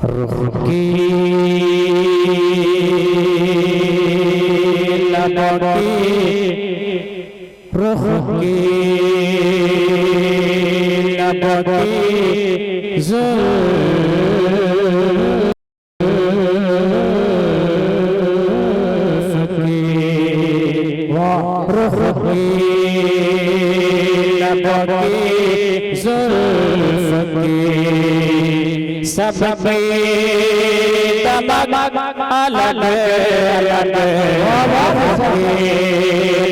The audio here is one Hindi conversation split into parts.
रुख की लबकी रुख की लबकी जुल्फ की रुख की लबकी जुल्फ की सबकी तमक अलग अलग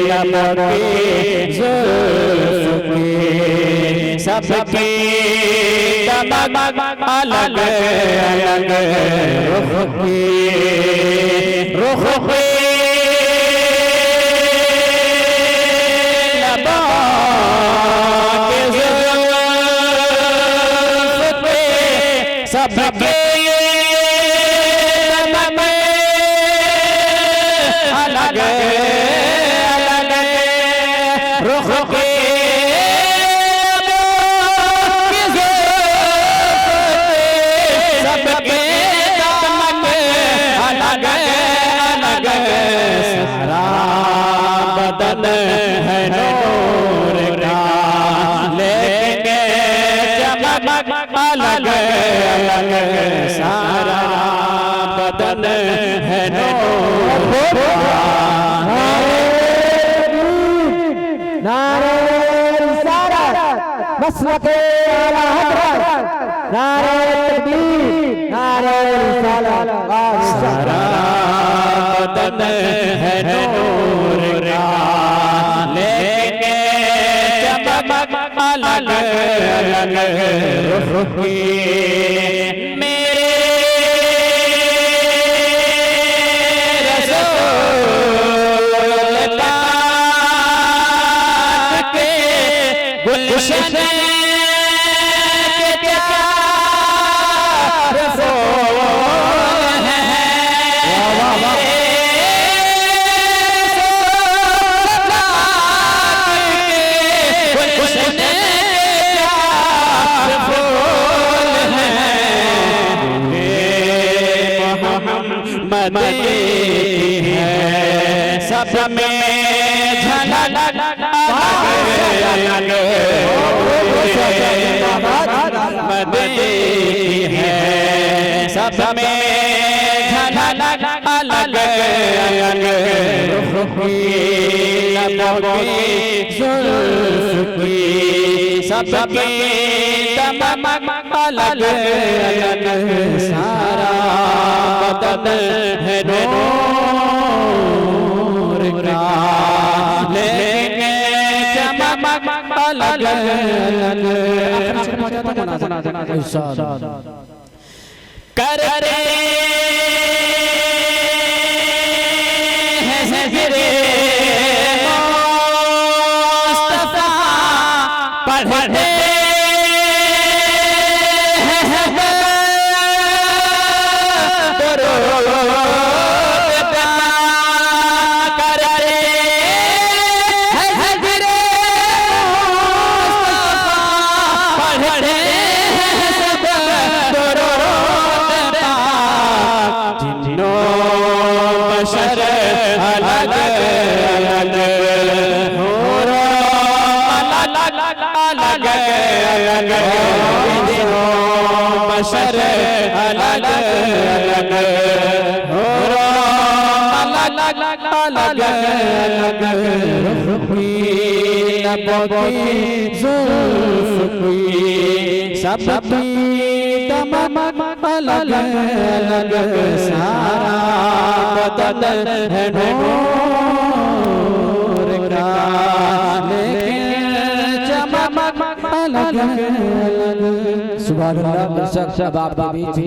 लबकी जुल्फ की सबकी तमक अलग अलग रुख की सबके अलग अलग रुख के सबके अलग अलग सारा बदन है नूर का लेके चमक अलग अलग सारा बदन है नूर का नारे रिसालत मसलके आला हज़रत नारे तकबीर नारे रिसालत सारा बदन है नूर का लेके चमक अलग अलग रुख की मेरे रसूल पाक के गुलशन के प्यार फूल हैं गुलशन मदनी है सब में झलक अलग मदनी है सब में झलक अलग अलग रुख की लबकी जुल्फ की सबकी तमक अलग अलग सारा बदन है नूर का लेके चमक अलग अलग करते हैं ज़िक्रे मुस्तफ़ा पढ़ते बशर अलग अलग अलग अलग अलग बशर अलग अलग अलग अलग अलग रुख की लबकी जुल्फ की सबकी तमक अलग अलग सारा बदन है नूर का लेकिन चमक अलग अलग। सुभान अल्लाह। बाप के बीच